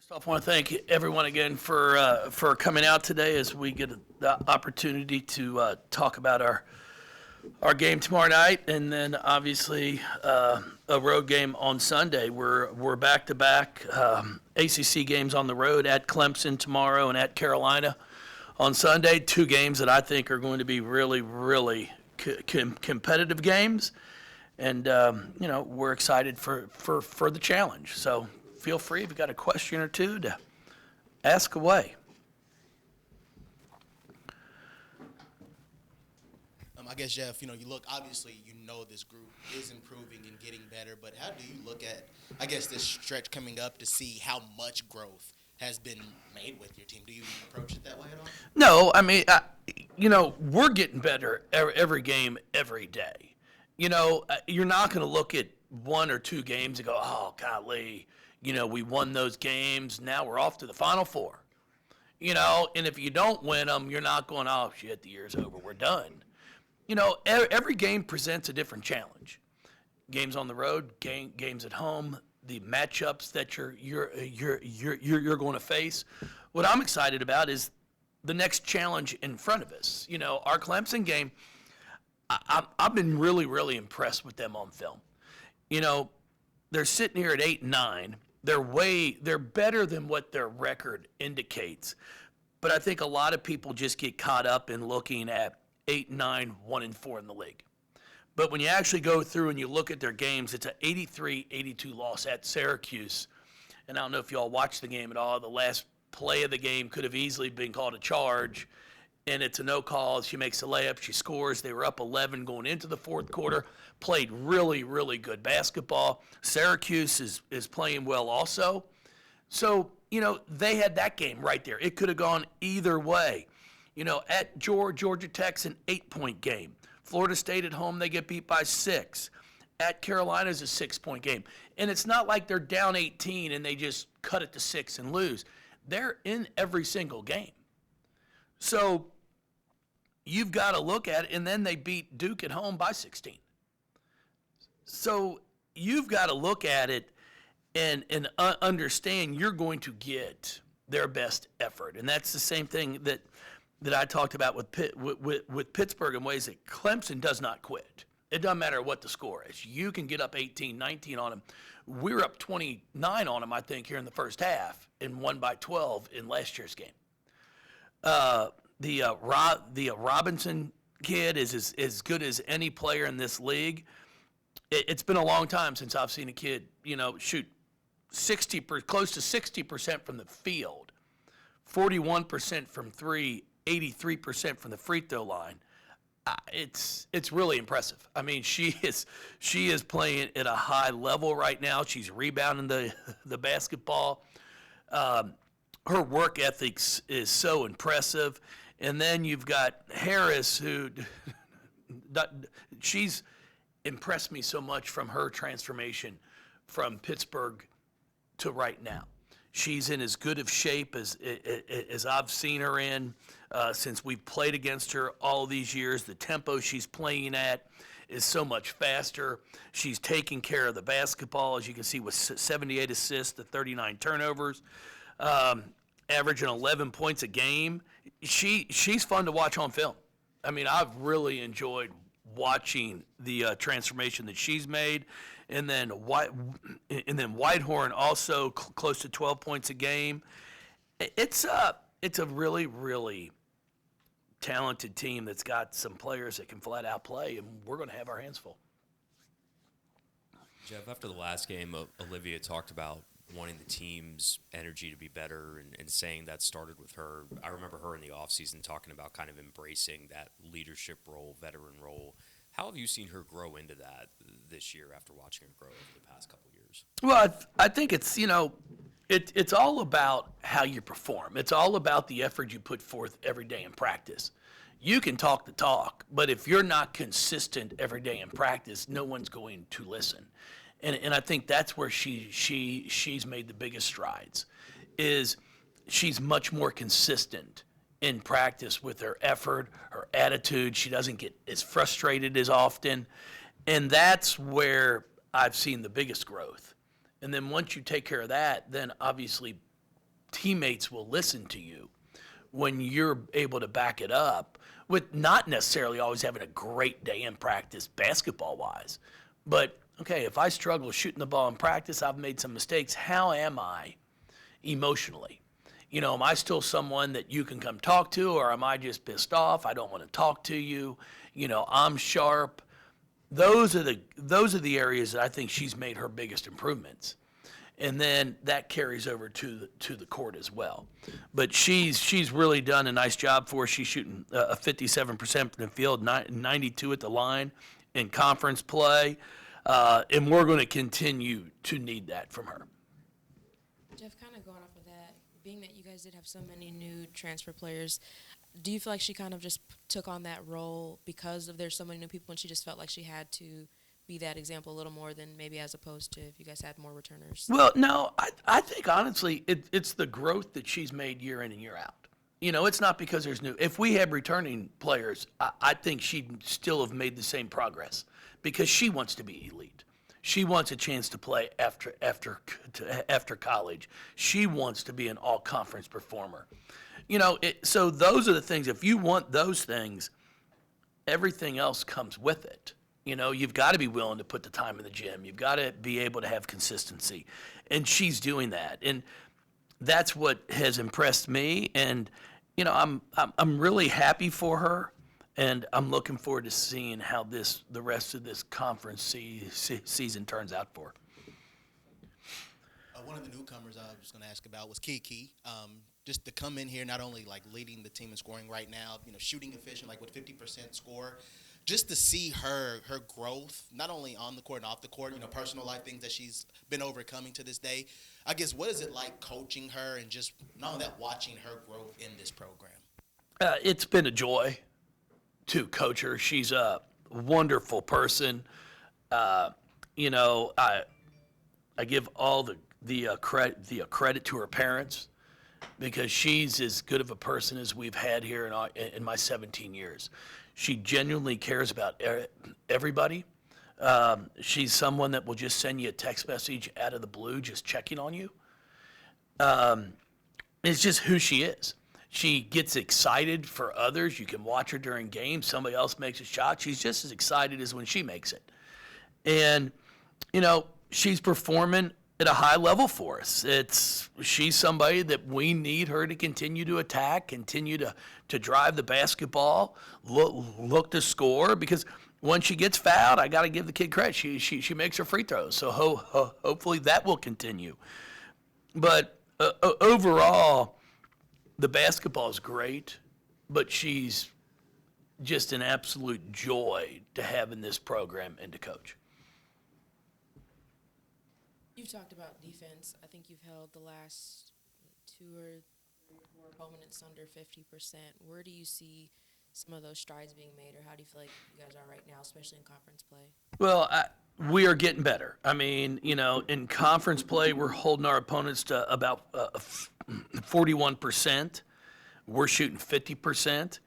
First off, I want to thank everyone again for coming out today as we get the opportunity to talk about our game tomorrow night, and then obviously a road game on Sunday. We're back to back ACC games on the road at Clemson tomorrow and at Carolina on Sunday. Two games that I think are going to be really competitive games, and we're excited for the challenge. So feel free if you got a question or two to ask away. I guess, Jeff, you look, obviously, this group is improving and getting better, but how do you look at, I guess, this stretch coming up to see how much growth has been made with your team? Do you approach it that way at all? No, I mean, we're getting better every game, every day. You're not going to look at one or two games and go, oh, golly, we won those games. Now we're off to the Final Four. And if you don't win them, you're not going, oh, shit, the year's over. We're done. Every game presents a different challenge. Games on the road, games at home, the matchups that you're going to face. What I'm excited about is the next challenge in front of us. Our Clemson game, I've been really impressed with them on film. They're sitting here at 8-9. They're better than what their record indicates. But I think a lot of people just get caught up in looking at 8-9, 1-4 in the league. But when you actually go through and you look at their games, it's an 83-82 loss at Syracuse. And I don't know if you all watched the game at all. The last play of the game could have easily been called a charge, and it's a no call. She makes a layup. She scores. They were up 11 going into the fourth quarter. Played really good basketball. Syracuse is playing well also. So, they had that game right there. It could have gone either way. At Georgia Tech's an 8-point game. Florida State at home, they get beat by 6. At Carolina's a 6-point game. And it's not like they're down 18 and they just cut it to 6 and lose. They're in every single game. So you've got to look at it, and then they beat Duke at home by 16. So you've got to look at it and understand you're going to get their best effort. And that's the same thing that I talked about with Pittsburgh in ways that Clemson does not quit. It doesn't matter what the score is. You can get up 18, 19 on them. We were up 29 on them, I think, here in the first half and won by 12 in last year's game. The Robinson kid is as good as any player in this league. It's been a long time since I've seen a kid, shoot close to 60% from the field, 41% from three, 83% from the free throw line. It's really impressive. I mean, she is playing at a high level right now. She's rebounding the basketball. Her work ethics is so impressive. And then you've got Harris, who she's impressed me so much from her transformation from Pittsburgh to right now. She's in as good of shape as I've seen her in since we've played against her all these years. The tempo she's playing at is so much faster. She's taking care of the basketball, as you can see, with 78 assists to 39 turnovers, averaging 11 points a game. She's fun to watch on film. I mean, I've really enjoyed watching the transformation that she's made. And then Whitehorn also close to 12 points a game. It's a really talented team that's got some players that can flat out play, and we're going to have our hands full. Jeff, after the last game, Olivia talked about wanting the team's energy to be better and saying that started with her. I remember her in the offseason talking about kind of embracing that leadership role, veteran role. How have you seen her grow into that this year after watching her grow over the past couple of years? Well, I think it's, it's all about how you perform. It's all about the effort you put forth every day in practice. You can talk the talk, but if you're not consistent every day in practice, no one's going to listen. And I think that's where she's made the biggest strides, is she's much more consistent in practice with her effort, her attitude. She doesn't get as frustrated as often. And that's where I've seen the biggest growth. And then once you take care of that, then obviously teammates will listen to you when you're able to back it up with not necessarily always having a great day in practice basketball-wise. But, okay, if I struggle shooting the ball in practice, I've made some mistakes, how am I emotionally? Am I still someone that you can come talk to, or am I just pissed off? I don't want to talk to you. I'm sharp. Those are the areas that I think she's made her biggest improvements. And then that carries over to the court as well. But she's really done a nice job for us. She's shooting a 57% from the field, 92 at the line in conference play. And we're going to continue to need that from her. Jeff, kind of going off of that, being that you guys did have so many new transfer players, do you feel like she kind of just took on that role because there's so many new people and she just felt like she had to be that example a little more than maybe as opposed to if you guys had more returners? Well, no, I think honestly it's the growth that she's made year in and year out. It's not because there's new. If we had returning players, I think she'd still have made the same progress because she wants to be elite. She wants a chance to play after college. She wants to be an all-conference performer. So those are the things. If you want those things, everything else comes with it. You've got to be willing to put the time in the gym. You've got to be able to have consistency. And she's doing that. And that's what has impressed me. And, I'm really happy for her. And I'm looking forward to seeing how the rest of this conference season turns out for her. One of the newcomers I was going to ask about was Keke. Just to come in here, not only like leading the team in scoring right now, shooting efficient, like with 50% score. Just to see her growth, not only on the court and off the court, personal life things that she's been overcoming to this day. I guess, what is it like coaching her and just not only that, watching her growth in this program? It's been a joy to coach her. She's a wonderful person. I give all the credit to her parents because she's as good of a person as we've had here in my 17 years. She genuinely cares about everybody. She's someone that will just send you a text message out of the blue, just checking on you. It's just who she is. She gets excited for others. You can watch her during games. Somebody else makes a shot. She's just as excited as when she makes it. And, she's performing at a high level for us. She's somebody that we need her to continue to attack, continue to drive the basketball, look to score, because when she gets fouled, I got to give the kid credit. She makes her free throws, so hopefully that will continue. But overall, the basketball is great, but she's just an absolute joy to have in this program and to coach. You've talked about defense. I think you've held the last 2 or 3 or 4 opponents under 50%. Where do you see some of those strides being made, or how do you feel like you guys are right now, especially in conference play? Well, we are getting better. I mean, in conference play, we're holding our opponents to about 41%. We're shooting 50%.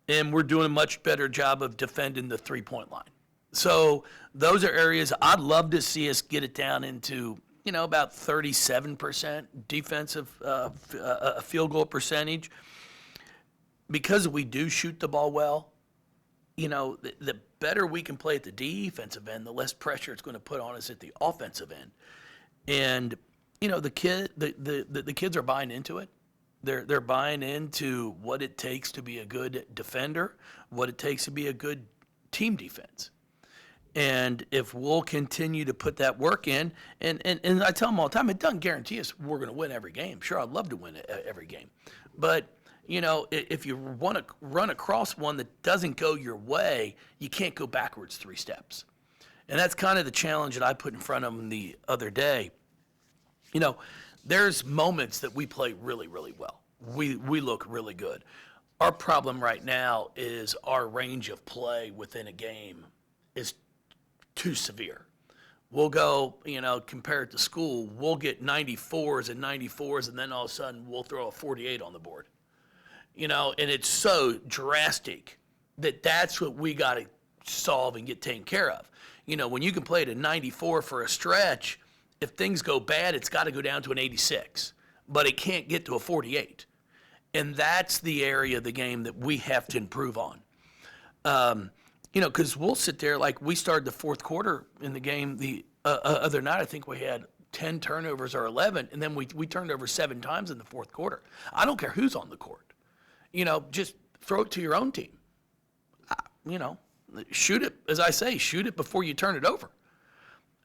And we're doing a much better job of defending the three-point line. So those are areas I'd love to see us get it down into, about 37% defensive field goal percentage. Because we do shoot the ball well, the better we can play at the defensive end, the less pressure it's going to put on us at the offensive end. And, the kids are buying into it. They're buying into what it takes to be a good defender, what it takes to be a good team defense. And if we'll continue to put that work in, and I tell them all the time, it doesn't guarantee us we're going to win every game. Sure, I'd love to win every game. But, if you want to run across one that doesn't go your way, you can't go backwards 3 steps. And that's kind of the challenge that I put in front of them the other day. There's moments that we play really, really well. We look really good. Our problem right now is our range of play within a game is too severe. We'll go, compare it to school, we'll get 94s, and then all of a sudden we'll throw a 48 on the board. And it's so drastic that's what we got to solve and get taken care of. When you can play at a 94 for a stretch, if things go bad, it's got to go down to an 86. but it can't get to a 48. And that's the area of the game that we have to improve on. Because we'll sit there, like we started the fourth quarter in the game the other night. I think we had 10 turnovers or 11, and then we turned over 7 times in the fourth quarter. I don't care who's on the court. Just throw it to your own team. Shoot it, as I say, shoot it before you turn it over.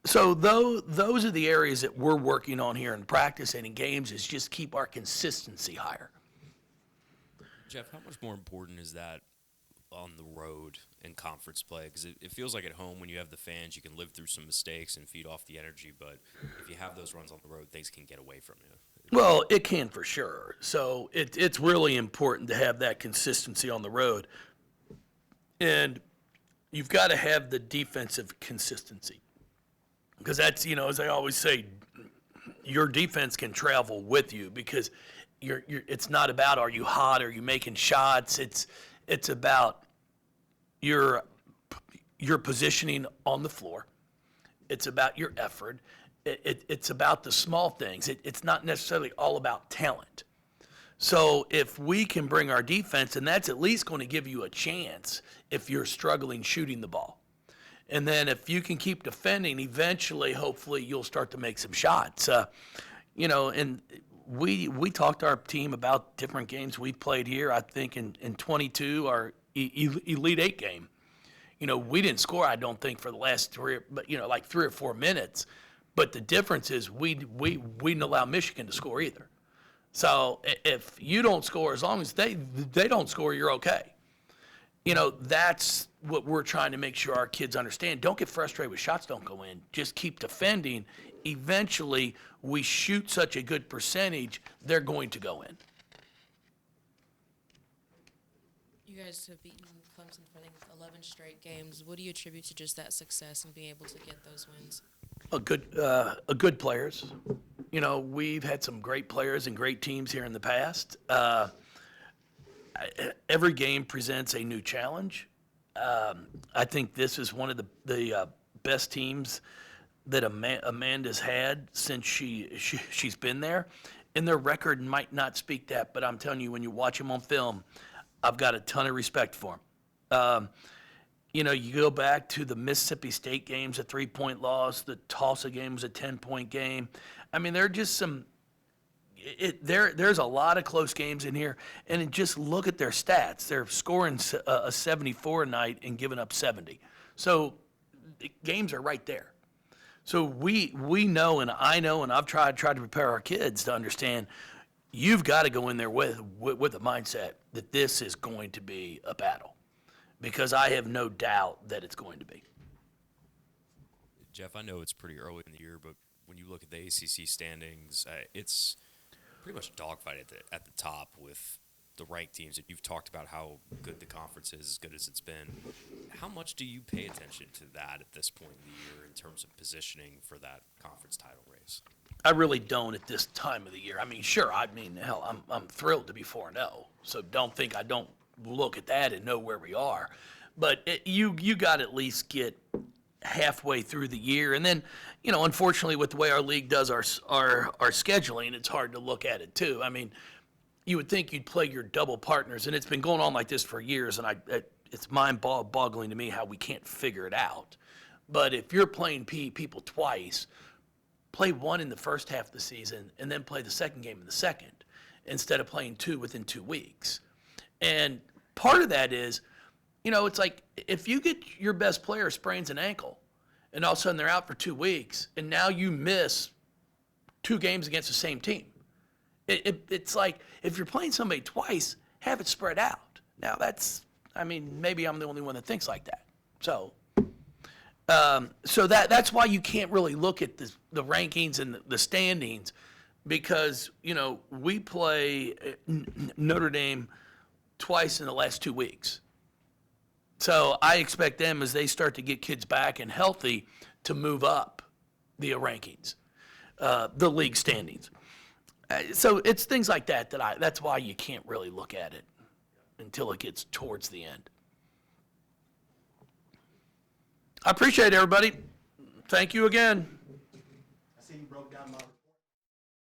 So those are the areas that we're working on here in practice and in games, is just keep our consistency higher. Jeff, how much more important is that on the road in conference play? Because it feels like at home, when you have the fans, you can live through some mistakes and feed off the energy. But if you have those runs on the road, things can get away from you. Well, it can for sure. So it's really important to have that consistency on the road. And you've got to have the defensive consistency. Because that's, as I always say, your defense can travel with you, because it's not about are you hot, are you making shots. It's about your positioning on the floor. It's about your effort. It's about the small things. It's not necessarily all about talent. So if we can bring our defense, and that's at least going to give you a chance if you're struggling shooting the ball. And then if you can keep defending, eventually, hopefully, you'll start to make some shots. And we talked to our team about different games we played here. I think in 22, our Elite Eight game, we didn't score, I don't think, for the last 3 or 4 minutes. But the difference is we didn't allow Michigan to score either. So if you don't score, as long as they don't score, you're okay. That's what we're trying to make sure our kids understand. Don't get frustrated with shots don't go in. Just keep defending. Eventually, we shoot such a good percentage, they're going to go in. You guys have beaten Clemson for, I think, 11 straight games. What do you attribute to just that success and being able to get those wins? Good players. We've had some great players and great teams here in the past. Every game presents a new challenge. I think this is one of the best teams that Amanda's had since she's been there. And their record might not speak that, but I'm telling you, when you watch them on film, I've got a ton of respect for them. You go back to the Mississippi State games, a 3-point loss. The Tulsa game was a 10-point game. I mean, there are just some there's a lot of close games in here, and just look at their stats. They're scoring a 74 a night and giving up 70. So the games are right there. So we know, and I know, and I've tried to prepare our kids to understand, you've got to go in there with a mindset that this is going to be a battle, because I have no doubt that it's going to be. Jeff, I know it's pretty early in the year, but when you look at the ACC standings, it's pretty much a dogfight at the top with the ranked teams. And you've talked about how good the conference is, as good as it's been. How much do you pay attention to that at this point in the year in terms of positioning for that conference title race? I really don't at this time of the year. I mean, sure, hell, I'm thrilled to be 4-0. So don't think I don't look at that and know where we are. But you got to at least get halfway through the year. And then, unfortunately, with the way our league does our scheduling, it's hard to look at it too. I mean, you would think you'd play your double partners, and it's been going on like this for years, and it's mind-boggling to me how we can't figure it out. But if you're playing people twice, play one in the first half of the season and then play the second game in the second, instead of playing 2 within 2 weeks. And part of that is, it's like if you get your best player sprains an ankle and all of a sudden they're out for 2 weeks, and now you miss 2 games against the same team. It's like if you're playing somebody twice, have it spread out. Now maybe I'm the only one that thinks like that. So that's why you can't really look at the rankings and the standings, because, we play Notre Dame twice in the last 2 weeks. So I expect them, as they start to get kids back and healthy, to move up the rankings, the league standings. So it's things like that's why you can't really look at it until it gets towards the end. I appreciate it, everybody. Thank you again. I see you broke down my report.